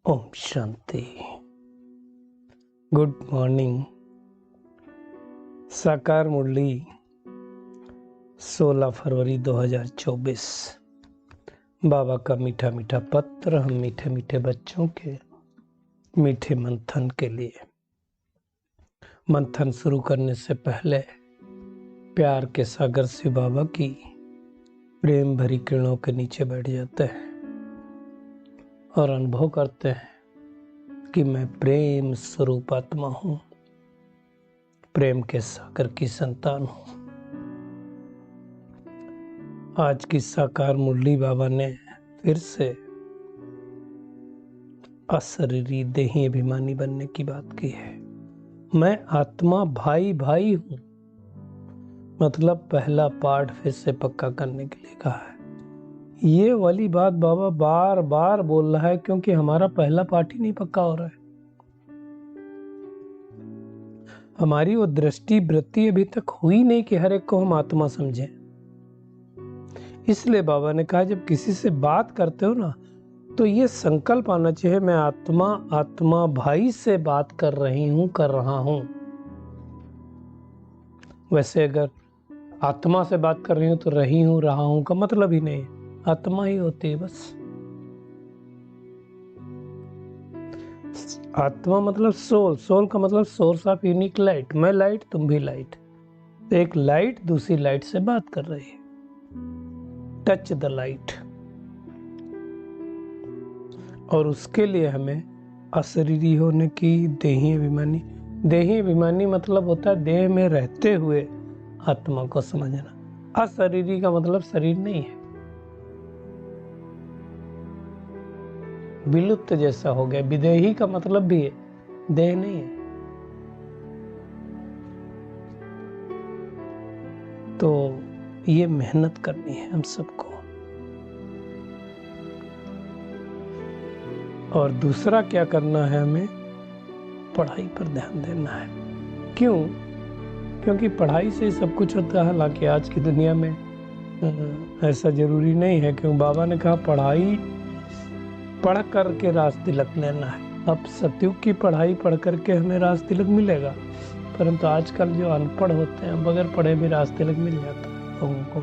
Om Shanti. Good morning. साकार मुरली 16 फरवरी 2024। बाबा का मीठा मीठा पत्र हम मीठे मीठे बच्चों के मीठे मंथन के लिए। मंथन शुरू करने से पहले प्यार के सागर से बाबा की प्रेम भरी किरणों के नीचे बैठ जाते हैं और अनुभव करते हैं कि मैं प्रेम स्वरूप आत्मा हूँ, प्रेम के सागर की संतान हूँ। आज की साकार मुरली बाबा ने फिर से अशरीरी देही अभिमानी बनने की बात की है। मैं आत्मा भाई भाई हूँ, मतलब पहला पाठ फिर से पक्का करने के लिए कहा है। ये वाली बात बाबा बार बार बोल रहा है क्योंकि हमारा पहला पाठ ही नहीं पक्का हो रहा है। हमारी वो दृष्टि वृत्ति अभी तक हुई नहीं कि हर एक को हम आत्मा समझें। इसलिए बाबा ने कहा जब किसी से बात करते हो ना तो ये संकल्प आना चाहिए, मैं आत्मा भाई से बात कर रहा हूं। वैसे अगर आत्मा से बात कर रही हूं तो रहा हूं का मतलब ही नहीं, आत्मा ही होती है बस। आत्मा मतलब सोल का मतलब सोर्स ऑफ यूनिक लाइट। मैं लाइट, तुम भी लाइट। तो एक लाइट दूसरी लाइट से बात कर रही है। Touch the light. और उसके लिए हमें अशरीरी होने की, देही अभिमानी मतलब होता है देह में रहते हुए आत्मा को समझना। अशरीरी का मतलब शरीर नहीं है, विलुप्त जैसा हो गया। विदेही का मतलब भी है, देह नहीं है। तो ये मेहनत करनी है हम सबको। और दूसरा क्या करना है, हमें पढ़ाई पर ध्यान देना है। क्यों? क्योंकि पढ़ाई से सब कुछ होता है। हालांकि आज की दुनिया में ऐसा जरूरी नहीं है, क्योंकि बाबा ने कहा पढ़ाई पढ़ करके राज तिलक लेना है। अब सतयुग की पढ़ाई पढ़ करके हमें राज तिलक मिलेगा, परंतु आजकल जो अनपढ़ होते हैं बगैर पढ़े भी राज तिलक मिल जाता है लोगों को,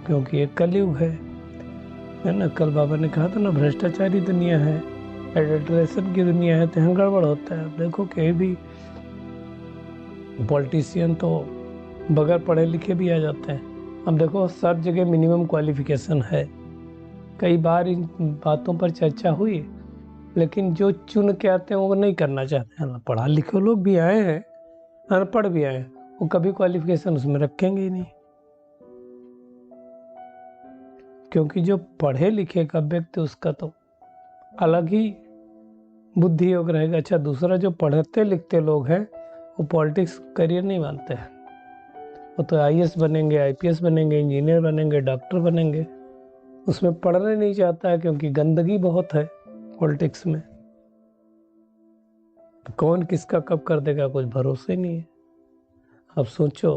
क्योंकि ये कलयुग है ना। कल बाबा ने कहा था ना, भ्रष्टाचारी दुनिया है, एडल्ट्रेशन की दुनिया है, तो यहाँ गड़बड़ होता है। देखो कहीं भी पॉलिटिशियन तो बगैर पढ़े लिखे भी आ जाते हैं। अब देखो सब जगह मिनिमम क्वालिफिकेशन है। कई बार इन बातों पर चर्चा हुई, लेकिन जो चुन के आते हैं वो नहीं करना चाहते हैं। पढ़ा लिखे लोग भी आए हैं, अनपढ़ भी आए हैं, वो कभी क्वालिफिकेशन उसमें रखेंगे ही नहीं। क्योंकि जो पढ़े लिखे का व्यक्ति उसका तो अलग ही बुद्धि योग रहेगा। अच्छा, दूसरा जो पढ़ते लिखते लोग हैं वो पॉलिटिक्स करियर नहीं मानते हैं। वो तो आईएएस बनेंगे, आईपीएस बनेंगे, इंजीनियर बनेंगे, डॉक्टर बनेंगे। उसमें पढ़ना नहीं चाहता है क्योंकि गंदगी बहुत है पॉलिटिक्स में। तो कौन किसका कब कर देगा कुछ भरोसे नहीं है। अब सोचो,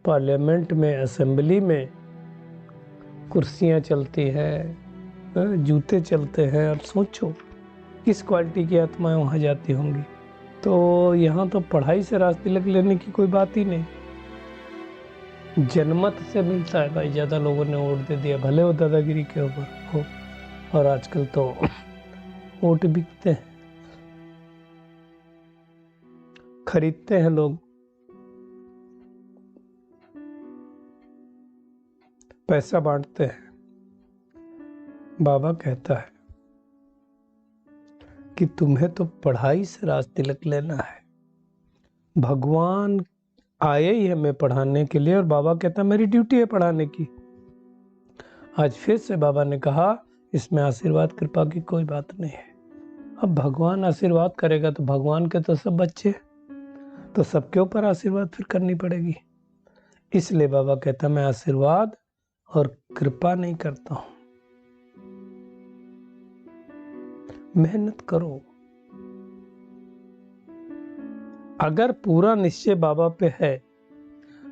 पार्लियामेंट में, असेंबली में कुर्सियां चलती है, जूते चलते हैं। अब सोचो किस क्वालिटी की आत्माएं वहां जाती होंगी। तो यहाँ तो पढ़ाई से राज तिलक लेने की कोई बात ही नहीं, जनमत से मिलता है। भाई ज्यादा लोगों ने वोट दे दिया, भले वो दादागिरी के ऊपर हो। और आजकल तो वोट बिकते हैं, खरीदते हैं लोग, पैसा बांटते हैं। बाबा कहता है कि तुम्हें तो पढ़ाई से राज तिलक लेना है। भगवान आए ही हमें पढ़ाने के लिए, और बाबा कहता है मेरी ड्यूटी है पढ़ाने की। आज फिर से बाबा ने कहा इसमें आशीर्वाद कृपा की कोई बात नहीं है। अब भगवान आशीर्वाद करेगा तो भगवान के तो सब बच्चे, तो सबके ऊपर आशीर्वाद फिर करनी पड़ेगी। इसलिए बाबा कहता मैं आशीर्वाद और कृपा नहीं करता हूं। मेहनत करो। अगर पूरा निश्चय बाबा पे है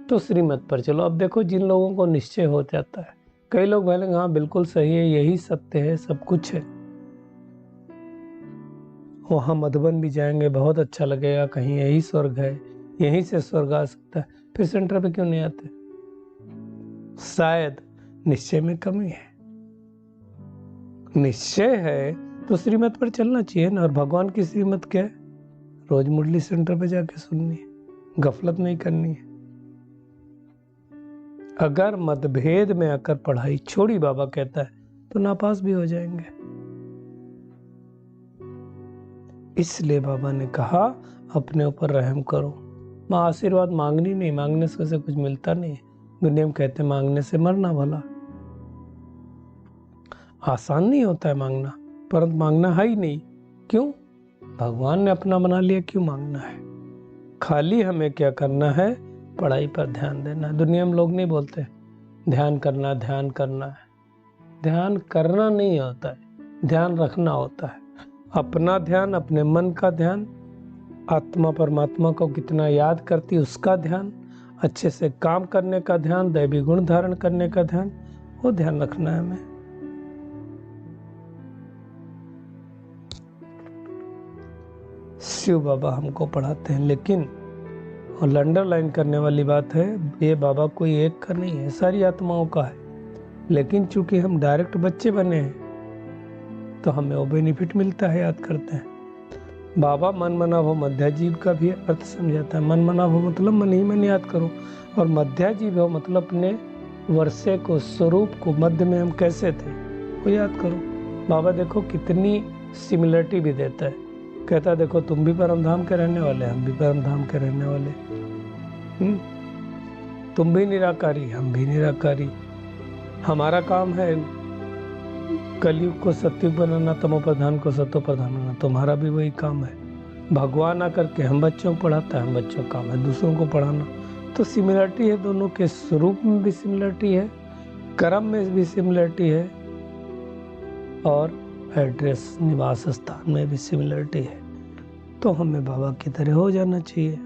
तो श्रीमत पर चलो। अब देखो जिन लोगों को निश्चय हो जाता है, कई लोग बोलेंगे हाँ बिल्कुल सही है, यही सत्य है, सब कुछ है, वहाँ मधुबन भी जाएंगे, बहुत अच्छा लगेगा, कहीं यही स्वर्ग है, यहीं से स्वर्ग आ सकता है, फिर सेंटर पे क्यों नहीं आते? शायद निश्चय में कमी है। निश्चय है तो श्रीमत पर चलना चाहिए ना। और भगवान की श्रीमत क्या है? रोज मुरली सेंटर पे जाके सुननी है, गफलत नहीं करनी है। अगर मतभेद में आकर पढ़ाई छोड़ी, बाबा कहता है, तो नापास भी हो जाएंगे। इसलिए बाबा ने कहा अपने ऊपर रहम करो। माँ आशीर्वाद मांगनी नहीं, मांगने से कुछ मिलता नहीं। दुनिया में कहते हैं मांगने से मरना भला। आसान नहीं होता है मांगना, परंतु मांगना है ही नहीं। क्यों? भगवान ने अपना बना लिया, क्यों मांगना है? खाली हमें क्या करना है? पढ़ाई पर ध्यान देना। दुनिया में लोग नहीं बोलते ध्यान करना, ध्यान करना है। ध्यान करना नहीं होता है, ध्यान रखना होता है। अपना ध्यान, अपने मन का ध्यान, आत्मा परमात्मा को कितना याद करती उसका ध्यान, अच्छे से काम करने का ध्यान, दैवी गुण धारण करने का ध्यान, वो ध्यान रखना है हमें। शिव बाबा हमको पढ़ाते हैं, लेकिन और अंडरलाइन करने वाली बात है, ये बाबा कोई एक का नहीं है, सारी आत्माओं का है। लेकिन चूंकि हम डायरेक्ट बच्चे बने हैं तो हमें वो बेनिफिट मिलता है, याद करते हैं। बाबा मन मना भव मध्याजीव का भी अर्थ समझाता है। मन मना भव मतलब मन ही मन याद करो, और मध्याजीव हो मतलब अपने वर्षे को, स्वरूप को, मध्य में हम कैसे थे वो याद करो। बाबा देखो कितनी सिमिलरिटी भी देता है। कहता देखो तुम भी परम धाम के रहने वाले, हम भी परम धाम के रहने वाले। तुम भी निराकारी, हम भी निराकारी। हमारा काम है कलयुग को सत्युग बनाना, तमो प्रधान को सतो प्रधान बनाना। तुम्हारा भी वही काम है। भगवान आकर के हम बच्चों को पढ़ाता है, हम बच्चों का काम है दूसरों को पढ़ाना। तो सिमिलरिटी है, दोनों के स्वरूप में भी सिमिलरिटी है, कर्म में भी सिमिलरिटी है, और एड्रेस, निवास स्थान में भी सिमिलरिटी है। तो हमें बाबा की तरह हो जाना चाहिए।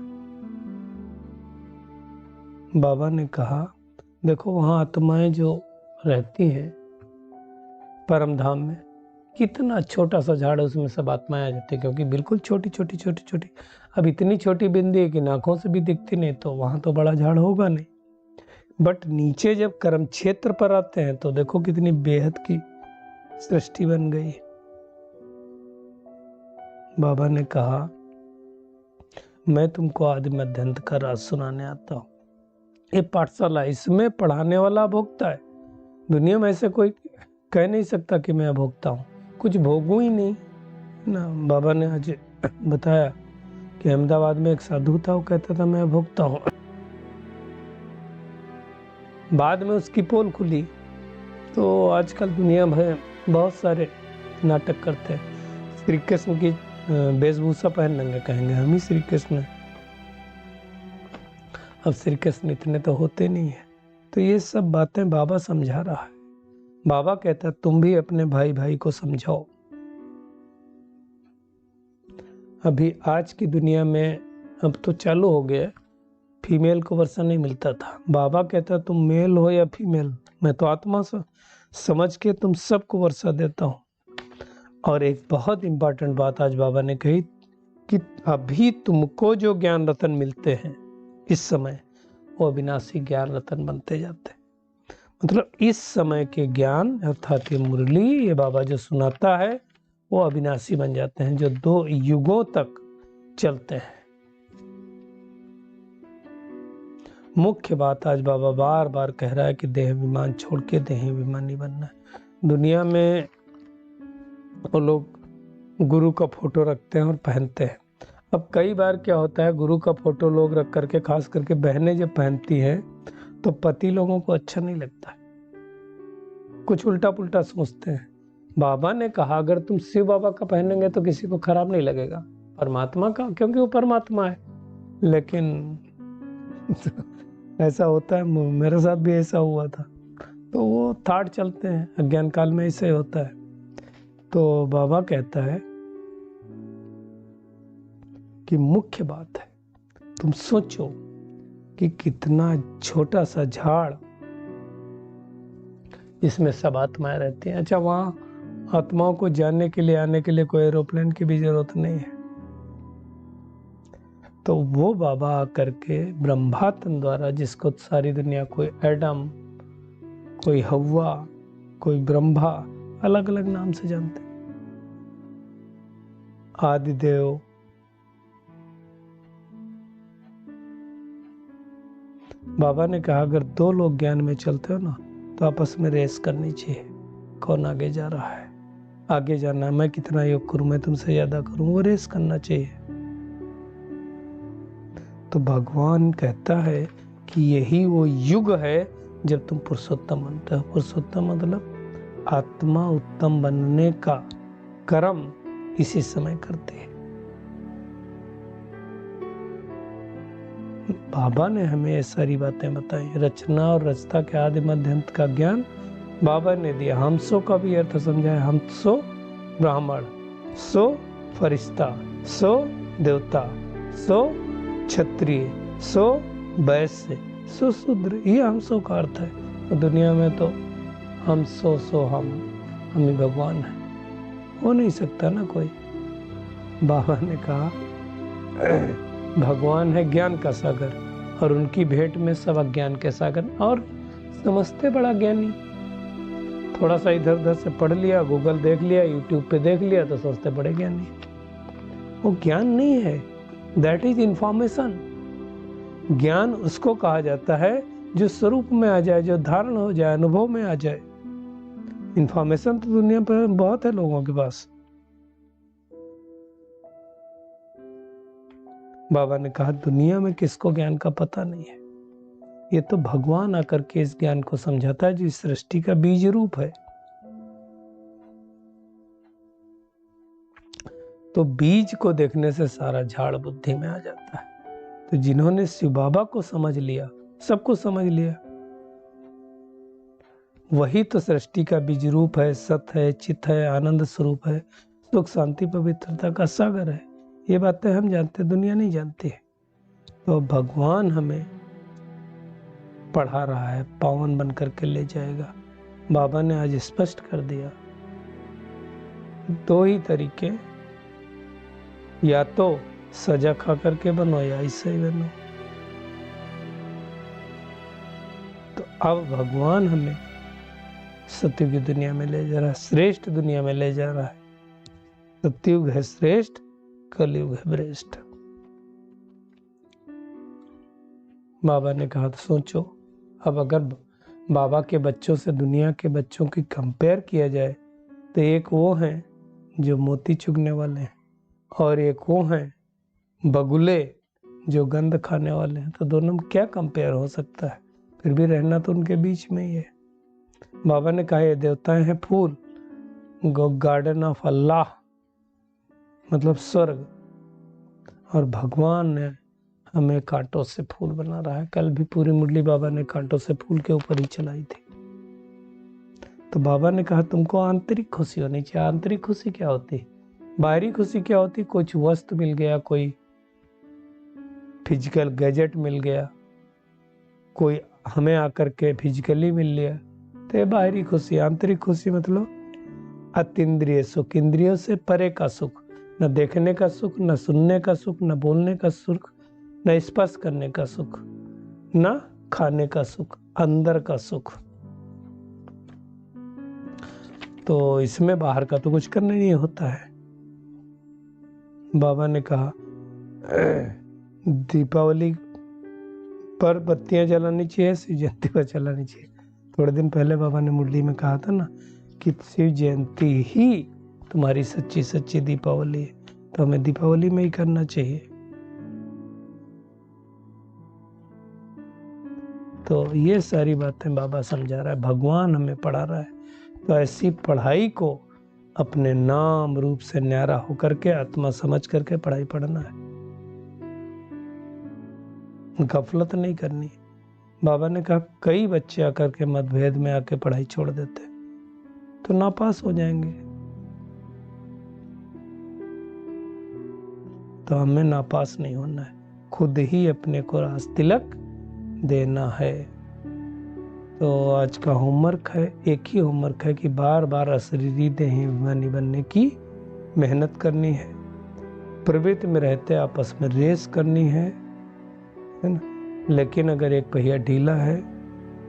बाबा ने कहा देखो वहाँ आत्माएं जो रहती हैं परम धाम में, कितना छोटा सा झाड़ है, उसमें सब आत्माएं आ जाती है, क्योंकि बिल्कुल छोटी छोटी छोटी छोटी, अब इतनी छोटी बिंदी है कि नाकों से भी दिखती नहीं, तो वहाँ तो बड़ा झाड़ होगा नहीं। बट नीचे जब कर्म क्षेत्र पर आते हैं तो देखो कितनी बेहद की सृष्टि बन गई। बाबा ने कहा मैं तुमको आदि मध्य अंत का राज सुनाने आता हूँ। ये पाठशाला, इसमें पढ़ाने वाला भोगता है। दुनिया में ऐसे कोई कह नहीं सकता कि मैं भोगता हूँ, कुछ भोगू ही नहीं ना। बाबा ने आज बताया कि अहमदाबाद में एक साधु था, वो कहता था मैं भोगता हूँ। बाद में उसकी पोल खुली, तो आजकल दुनिया भर बहुत सारे नाटक करते हैं। श्री कृष्ण की वेशभूषा पहन लेंगे, कहेंगे हम ही श्री कृष्ण हैं। अब श्री कृष्ण इतने तो होते नहीं है। तो ये सब बातें बाबा समझा रहा है। बाबा कहता है तुम भी अपने भाई भाई को समझाओ। अभी आज की दुनिया में अब तो चालू हो गया, फीमेल को वर्षा नहीं मिलता था। बाबा कहता तुम मेल हो या फीमेल, मैं तो आत्मा से समझ के तुम सबको वर्षा देता हूँ। और एक बहुत इंपॉर्टेंट बात आज बाबा ने कही कि अभी तुमको जो ज्ञान रतन मिलते हैं इस समय, वो अविनाशी ज्ञान रतन बनते जाते हैं। मतलब इस समय के ज्ञान अर्थात ये मुरली, ये बाबा जो सुनाता है, वो अविनाशी बन जाते हैं, जो 2 युगों तक चलते हैं। मुख्य बात आज बाबा बार बार कह रहा है कि देह विमान छोड़ के देह विमानी बनना है। दुनिया में वो लोग गुरु का फोटो रखते हैं और पहनते हैं। अब कई बार क्या होता है, गुरु का फोटो लोग रख करके, खास करके बहनें जब पहनती हैं तो पति लोगों को अच्छा नहीं लगता है, कुछ उल्टा पुल्टा सोचते हैं। बाबा ने कहा अगर तुम शिव बाबा का पहनेंगे तो किसी को खराब नहीं लगेगा, परमात्मा का, क्योंकि वो परमात्मा है। लेकिन ऐसा होता है, मेरे साथ भी ऐसा हुआ था। तो वो थाट चलते हैं, अज्ञान काल में ऐसे होता है। तो बाबा कहता है कि मुख्य बात है तुम सोचो कि कितना छोटा सा झाड़, इसमें सब आत्माएं रहती हैं। अच्छा, वहाँ आत्माओं को जानने के लिए आने के लिए कोई एरोप्लेन की भी जरूरत नहीं है। तो वो बाबा आकर के ब्रह्मात्म द्वारा, जिसको सारी दुनिया, कोई एडम, कोई हवा, कोई ब्रह्मा, अलग अलग नाम से जानते, आदिदेव, बाबा ने कहा अगर दो लोग ज्ञान में चलते हो ना तो आपस में रेस करनी चाहिए, कौन आगे जा रहा है, आगे जाना, मैं कितना योग करूं, मैं तुमसे ज्यादा करूं, वो रेस करना चाहिए। तो भगवान कहता है कि यही वो युग है जब तुम पुरुषोत्तम बनते हो। पुरुषोत्तम मतलब आत्मा उत्तम बनने का कर्म इसी समय करते हैं। बाबा ने हमें ये सारी बातें बताई, रचना और रचता के आदि मध्यंत का ज्ञान बाबा ने दिया। हमसो का भी अर्थ समझाया, हमसो ब्राह्मण, सो फरिश्ता, सो देवता, सो क्षत्रिय, सो वैश्य, सो शूद्र, ये हमसो का अर्थ है। तो दुनिया में तो हम सो हम ही भगवान है, हो नहीं सकता ना कोई। बाबा ने कहा भगवान है ज्ञान का सागर और उनकी भेंट में सब अज्ञान के सागर, और समझते बड़ा ज्ञानी, थोड़ा सा इधर उधर से पढ़ लिया, गूगल देख लिया, यूट्यूब पे देख लिया तो सोचते बड़े ज्ञानी। वो ज्ञान नहीं है, दैट इज इंफॉर्मेशन। ज्ञान उसको कहा जाता है जो स्वरूप में आ जाए, जो धारण हो जाए, अनुभव में आ जाए। इंफॉर्मेशन तो दुनिया पर बहुत है लोगों के पास। बाबा ने कहा दुनिया में किसको ज्ञान का पता नहीं है, ये तो भगवान आकर के इस ज्ञान को समझाता है जो इस सृष्टि का बीज रूप है। तो बीज को देखने से सारा झाड़ बुद्धि में आ जाता है। तो जिन्होंने शिव बाबा को समझ लिया, सबको समझ लिया, वही तो सृष्टि का बीज रूप है, सत है, चित है, आनंद स्वरूप है, सुख शांति पवित्रता का सागर है। ये बातें हम जानते, दुनिया नहीं जानती है। तो भगवान हमें पढ़ा रहा है, पावन बन करके ले जाएगा। बाबा ने आज स्पष्ट कर दिया, दो ही तरीके, या तो सजा खा करके बनो या ऐसे ही बनो। तो अब भगवान हमें सत्युग की दुनिया में ले जा रहा है, श्रेष्ठ दुनिया में ले जा रहा है। सत्युग है श्रेष्ठ, कलयुग है भ्रष्ट। बाबा ने कहा तो सोचो, अब अगर बाबा के बच्चों से दुनिया के बच्चों की कंपेयर किया जाए तो एक वो हैं जो मोती चुगने वाले हैं और एक वो हैं बगुले जो गंध खाने वाले हैं। तो दोनों में क्या कंपेयर हो सकता है? फिर भी रहना तो उनके बीच में ही है। बाबा ने कहा ये देवताएं हैं फूल, गार्डन ऑफ अल्लाह मतलब स्वर्ग, और भगवान ने हमें कांटों से फूल बना रहा है। कल भी पूरी मुरली बाबा ने कांटों से फूल के ऊपर ही चलाई थी। तो बाबा ने कहा तुमको आंतरिक खुशी होनी चाहिए। आंतरिक खुशी क्या होती? बाहरी खुशी क्या होती? कुछ वस्तु मिल गया, कोई फिजिकल गैजेट मिल गया, कोई हमें आकर के फिजिकली मिल लिया, तो ये बाहरी खुशी। आंतरिक खुशी मतलब अतीन्द्रिय सुख, इंद्रियों से परे का सुख, न देखने का सुख, न सुनने का सुख, न बोलने का सुख, न स्पर्श करने का सुख, न खाने का सुख, अंदर का सुख। तो इसमें बाहर का तो कुछ करना नहीं होता है। बाबा ने कहा दीपावली पर बत्तियां जलानी चाहिए, शिव जयंती पर जलानी चाहिए। थोड़े दिन पहले बाबा ने मुरली में कहा था ना कि शिव जयंती ही तुम्हारी सच्ची सच्ची दीपावली है, तो हमें दीपावली में ही करना चाहिए। तो ये सारी बातें बाबा समझा रहा है, भगवान हमें पढ़ा रहा है। तो ऐसी पढ़ाई को अपने नाम रूप से न्यारा होकर के आत्मा समझ करके पढ़ाई पढ़ना है, गफलत नहीं करनी। बाबा ने कहा कई बच्चे आकर के मतभेद में आके पढ़ाई छोड़ देते तो नापास हो जाएंगे। तो हमें नापास नहीं होना है, खुद ही अपने को रास तिलक देना है। तो आज का होमवर्क है, एक ही होमवर्क है कि बार बार अशरीरी देही अभिमानी बनने की मेहनत करनी है, प्रवृत्ति में रहते आपस में रेस करनी है ना। लेकिन अगर एक पहिया ढीला है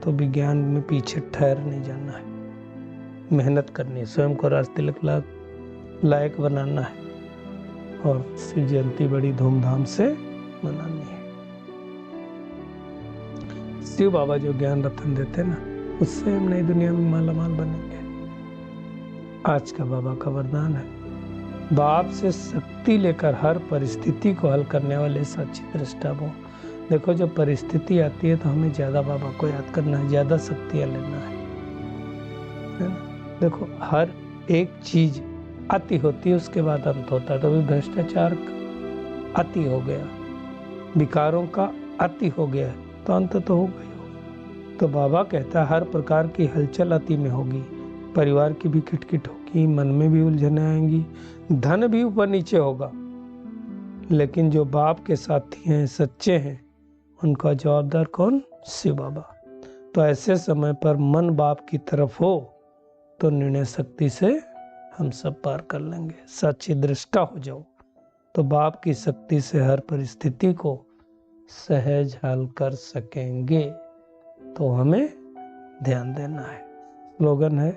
तो विज्ञान में पीछे ठहर नहीं जाना है, मेहनत करनी है, स्वयं को राजतिलक लायक बनाना है और शिव जयंती बड़ी धूमधाम से मनानी है। शिव बाबा जो ज्ञान रतन देते हैं ना, उससे हम नई दुनिया में मालामाल बनेंगे। आज का बाबा का वरदान है, बाप से शक्ति लेकर हर परिस्थिति को हल करने वाले सच्ची दृष्टा वो। देखो जब परिस्थिति आती है तो हमें ज़्यादा बाबा को याद करना है, ज़्यादा शक्तियाँ लेना है ना। देखो हर एक चीज अति होती है, उसके बाद अंत होता है। तो भी भ्रष्टाचार अति हो गया, विकारों का अति हो गया, तो अंत तो होगा ही होगा। तो बाबा कहता है हर प्रकार की हलचल अति में होगी, परिवार की भी किटकिट होगी, मन में भी उलझने आएंगी, धन भी ऊपर नीचे होगा। लेकिन जो बाप के साथी हैं, सच्चे हैं, उनका जवाबदार कौन? शिव बाबा। तो ऐसे समय पर मन बाप की तरफ हो तो निर्णय शक्ति से हम सब पार कर लेंगे। सच्ची दृष्टा हो जाओ तो बाप की शक्ति से हर परिस्थिति को सहज हल कर सकेंगे। तो हमें ध्यान देना है। स्लोगन है,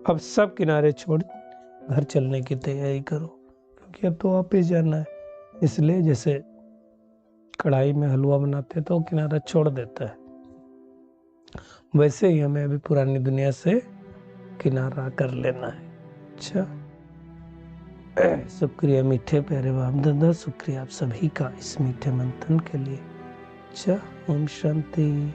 अब सब किनारे छोड़ घर चलने की तैयारी करो, क्योंकि अब तो वापस जाना है। इसलिए जैसे कढ़ाई में हलवा बनाते तो किनारा छोड़ देता है, वैसे ही हमें अभी पुरानी दुनिया से किनारा कर लेना है। अच्छा, शुक्रिया मीठे प्यारे बाप दादा, शुक्रिया आप सभी का इस मीठे मंथन के लिए। अच्छा, ओम शांति।